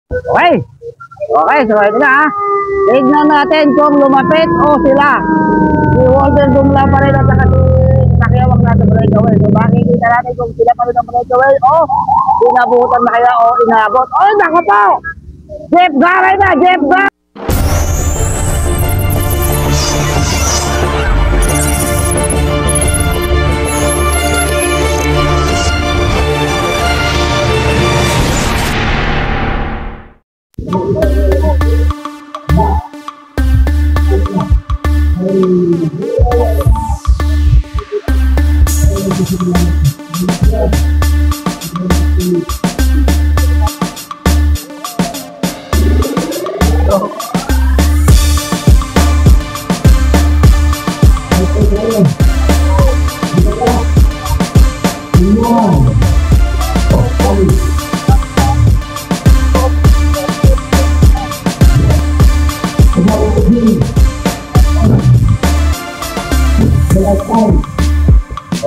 Okay. Okay, so ito na ha. Tignan natin kung lumapit o sila. Si Walter Dumla pa rin at saka si Pakiawag natin breakaway. So makikita natin kung sila pa rin ang breakaway o inabutan na kaya o inabot. Oh, nako po! Jeff Garay na! Jeff Garay!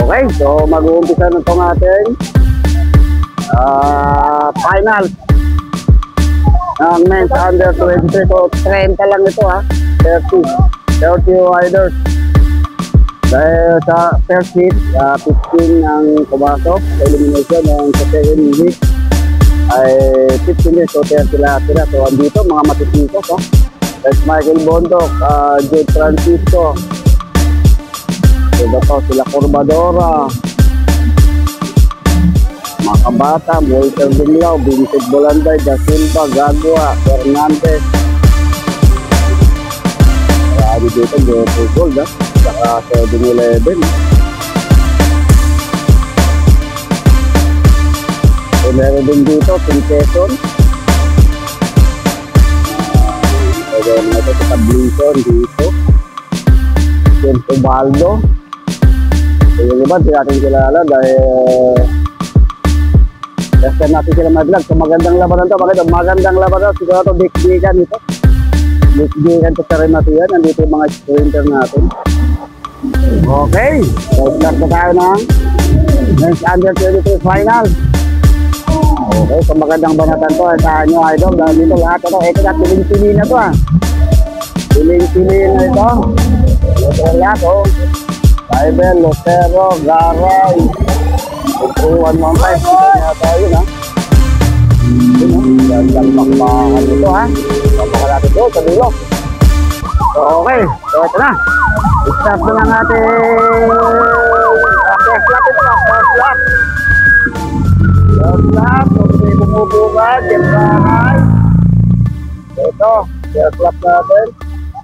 Okay, so mag-uumpisa na itong ating final ng men's under 23. So 30 lang ito ha, 30 riders. Dahil sa first heat, 15 ang pumasok sa elimination, ng sa second heat ay 15 din, so 30 lahat sila. So andito mga matitikos, oh. There's Michael Bondok, Jude Francisco, sila Corbadora, mga kabata, Walter Dumlao, Vincent Bolanday, Da Silva, Gagua, Fernandez. Marami dito, Jeffrey Gold, saka 7-11. So meron din dito, Quinteson. Meron na ito sa Tablinson dito. James Ubaldo. So yung iba, di natin kilala dahil last time natin sila mag-vlog. So magandang labanan to. Bakit? Magandang labanan. Siguro ito, big-bigan ito. Big-bigan to sa Rematian. Nandito yung mga sprinter natin. Okay. So start na tayo ng men's under 23 final. Okay. So magandang banatan to. Saan nyo, idol? Dito lahat ito. Ito na, piling-pili na to ah. Piling-pili na ito. Ito na lahat oh. Saibel, Lotero, Garay, Upuan, mga tayo. Ito na tayo na. Gandang pakpakan ito ha. Pakpakan natin ito sa dulo. So okay. So ito na. Start na lang natin. First lap ito na. First lap. First lap. Kung may bumubuka, Jeff Garay. Ito. First lap natin.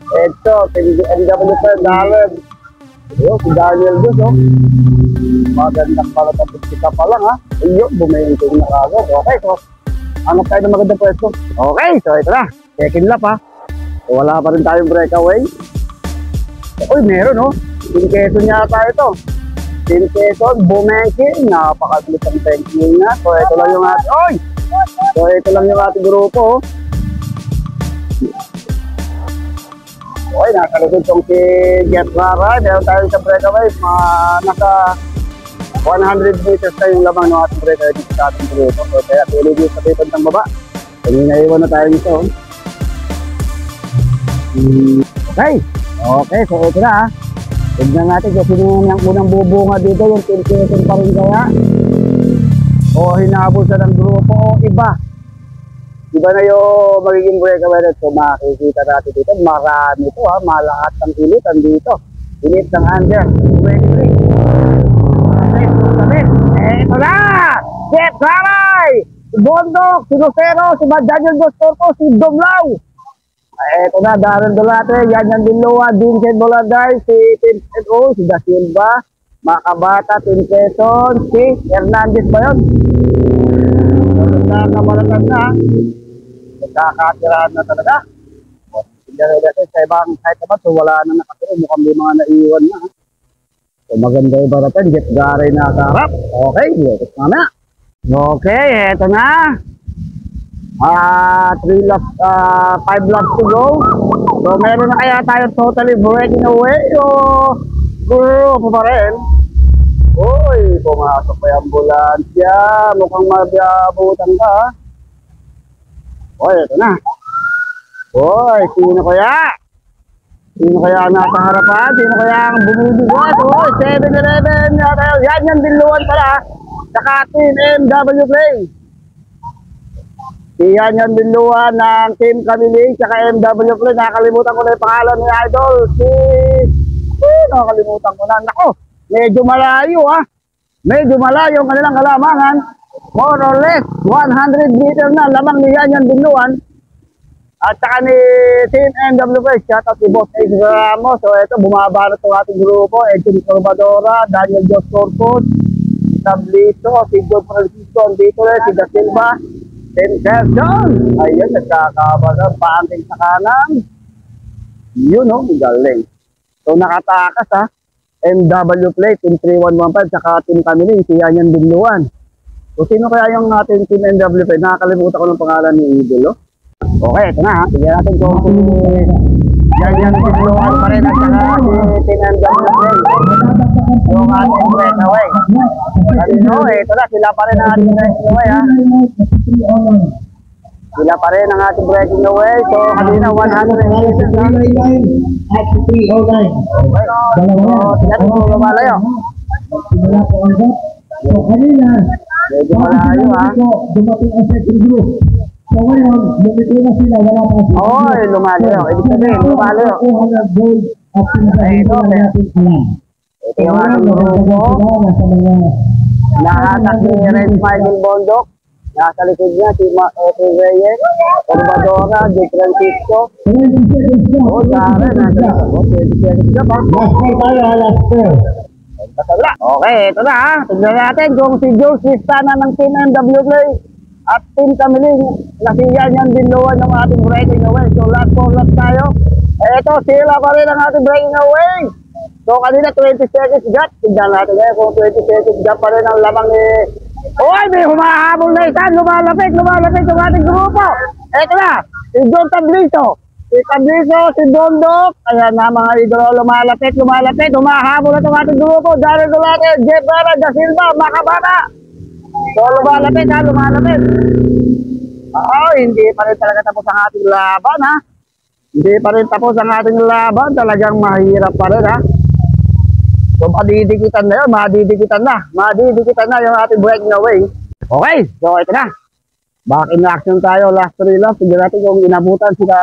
Ito. NW per dollar. Yo, si Daniel Duz, oh. Magandang pala tapos kita pa lang, ha. Iyo, bumayintong na kagad. Okay, so, hanap tayo ng magandang pwesto. Okay, so ito na. Second lap, ha. So, wala pa rin tayong breakaway. Uy, meron, oh. Team Quezon yata ito. Team Quezon, Bumenki. Napakabilis ang tanking na. So, ito lang yung ating, oy! So, ito lang yung ating grupo, oh. Okay, nakalusod itong si Jeff Garay. Meron tayo sa breakaway. Nasa 100 meters na yung lamang ng ating breakaway dito sa ating grupo. So, kaya tuloy dito sa pitong ng baba. Naiwan na tayo nito. Okay. Okay, so ito na ha. Tignan natin kung sino yung unang bubunga dito. Yung Team Quezon pa rin kaya. O hinabol sa ng grupo o iba. Iba na yung magiging breakaway na ito. Makikita natin dito. Marami ito ha. Malahat ng ilitan dito. Ilit ng under 23. Ito na! Jeff Garay! Si Bondok, si Lucero, si Daniel Dos Santos, si Dumlao. Ito na, Darren Dolate, Yan Diloa, Vincent Bolanday, si Vincent O, si Da Silva, mga kabata, Team Quezon, si Hernandez ba yun? Nakabalatan na. Nagkakatirahan na talaga. Hindi natin sa ibang site naman. So wala na nakatira. Mukhang may mga naiwan na. So maganda yung baratan. Jeff Garay na kaharap. Okay. Let's na. Okay. Eto na. 5 laps to go. So meron na kaya tayo totally breaking away. O group pa rin. Uy, pumasok pa yung ambulansya. Mukhang mabiabutan ka. Oy, ito na. Oy, sino kaya? Sino kaya ang nasa harapan? Sino kaya ang bumubugot? Oy, 7-Eleven. Yan yung Binluan pala. Saka Team MW Play. Yan yung Binluan ng Team Kamiling. Saka MW Play. Nakakalimutan ko na yung pangalan ni Idol. Nakakalimutan ko na. Nako, medyo malayo ha. Medyo malayo ang kanilang kalamangan. More or less, 100 meter na lamang ni Yan yung Binluan. At saka ni Team MWP, shoutout si Boss Ace Ramos. So ito, bumabanat ang ating grupo. Edwin Corbadora, Daniel Jos Corpus, Tablito, si John Francisco, dito rin, si Da Silva, Tim Sergion. Ayun, nagkakabagan, paanting sa kanan. Yun o, galing. So nakatakas ha, MW Play, Team 3115, saka Team Kamiling, si Yan Binluan. So sino kaya yung ating Team MW Play? Nakakalimutan ko ng pangalan ni Idol. Okay, ito na ha. Tignan natin kung yan Binluan pa rin at saka si Team MW Play. Yung ating breakaway. Kanino, ito na, sila pa rin ang ating breaking away ha. Sila pa rin ang ating breaking away. So, kanina 100 meters ha. At 309. Okay. So, tignan kung lumalayo. So, kanina, medyo malayo ha. dumating ang second group. So, ngayon, lumito na sila, wala pa sila. Oy, lumalayo. Ibig sabihin, lumalayo. 200 gold at pinagahito na natin alam. Ito yung ating grupo. Nakatak ni Red Michael Bondok. Nasa likod niya, si Efren Reyes, Corbadora, Jake Francisco. O, Dara, nasa likod. 20 seconds ka pa. Last call tayo, last call. Okay, ito na ha. Tignan natin kung si Jules Vistana ng Team MW Play at Team Kamiling, nasiyan yan Binluan ng ating breaking away. So last 4 laps tayo. Ito, sila pa rin ang ating breaking away. So kanina 20 seconds gap. Tignan natin ngayon kung 20 seconds gap pa rin ang lamang ni... Uy, may humahabol na isa. Lumalapit ang ating grupo. Ito na, si John Tablito. Si Tabliso, si Bondok, ayan na mga idolo, lumalapit, humahabol na itong ating grupo, Daryl Dulate, Jeff Vera, Da Silva, Makabata. So lumalapit. Hindi pa rin talaga tapos ang ating laban ha. Hindi pa rin tapos ang ating laban, talagang mahirap pa rin ha. So madidikitan na yung ating breaking away. Okay, so ito na. Back in action tayo, last 3 laps, tignan natin kung inabutan sila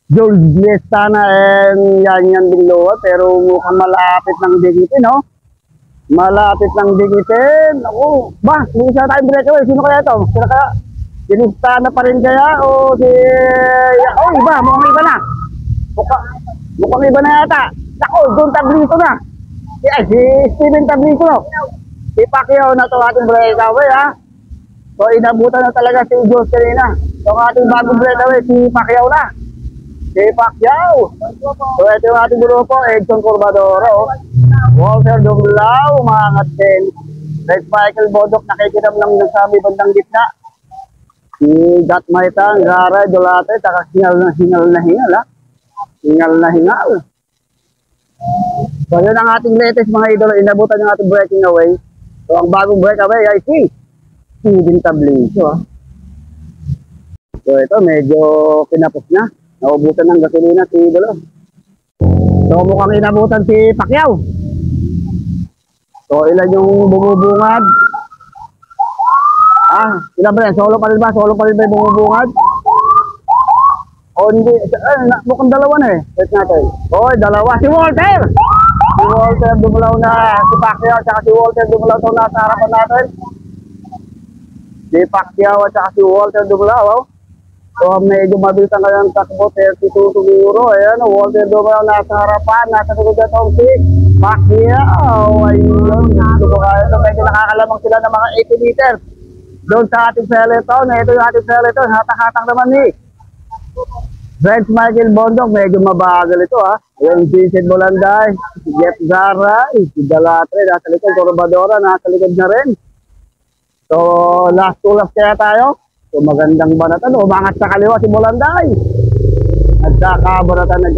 Jules Vistana and Yan Binluan, pero mukhang malapit ng dikitin, no? Malapit ng dikitin. Ako, may isa tayong breakaway. Sino kaya ito? Sino kaya? Si Vistana pa rin kaya? O si... iba. Mukhang iba na. Mukhang iba na yata. Ako, John Tablito na. Si Steven Tablito, no? Si Pacquiao na ito ating breakaway, ha? So, inabutan na talaga si Jules kanina. So, ating bagong breakaway, si Pacquiao na. Si Pacquiao. So ito yung ating grupo, Edson Corbadoro, Walter Dumlao, umangat din. Red Michael Bodok, nakikinam lang sa may bandang gitna. Si Gat Maitang, Gara, Dulate, taka hingal na hingal ha. Hingal na hingal. So yun ang ating latest mga idolo, inabutan yung ating breaking away. So ang bagong breakaway ay si Steven Tablito ha. So ito medyo pinapos na. Naubusan ng gasolina si Idolo. So mukhang inabutan si Pacquiao. So ilan yung bumubungad? Ilan ba yan? Solo pa rin ba yung bumubungad? O hindi, mukhang dalawa na eh. Wait natin. Dalawa. Si Walter! Si Walter Dumlao na, si Pacquiao at si Walter Dumlao ito nasa harapan natin. Si Pacquiao at si Walter Dumlao. So medyo mabilis ang kanyang takbo, 32 siguro. Ayan, Walter Dumlao nasa harapan, nasa likod na itong si Pacquiao. Ayun, medyo nakakalamang sila ng mga 80 meters. Doon sa ating peloton, ito yung ating peloton, hatak-hatak naman ni Red Michael Bondok, medyo mabagal ito ha. Ayan, Vincent Bolanday, si Jeff Garay, si Dalatre, nasa likod, Corbadora, nasa likod na rin. So, last 2 laps kaya tayo. So magandang banatan, umangat sa kaliwa si Bolanday. Nagkakabaratan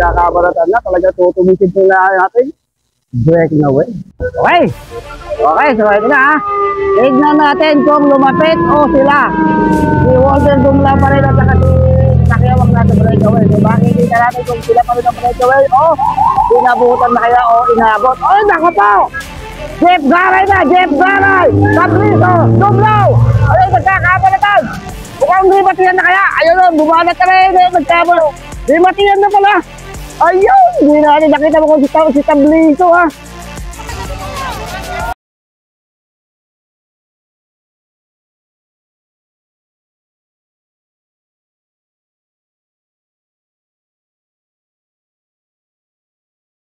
na, talaga tutumisin nila natin. Breaking away. Okay. Okay, so ito na ha. Tignan natin kung lumapit o sila. Si Walter Dumla pa rin at saka si Nakiawang nasa breakaway. Diba? Hindi na natin kung sila pa rin ang breakaway o pinabutan na kaya o inabot. Oh, nako po! Jeff Garay na! Jeff Garay! Patricio! Dumlaw! Ay, nagkakapalitan! Mukhang di batiyan na kaya. Ayun o, bumanat ka rin. Nagkabalo. Di batiyan na pala. Ayun! Hindi natin nakita mo kung si Tabliso ha.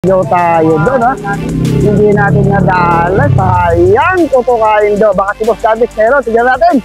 Tayo doon ha. Hindi natin nadala. Sayang tutukain doon. Baka si Boss Davis meron. Tignan natin.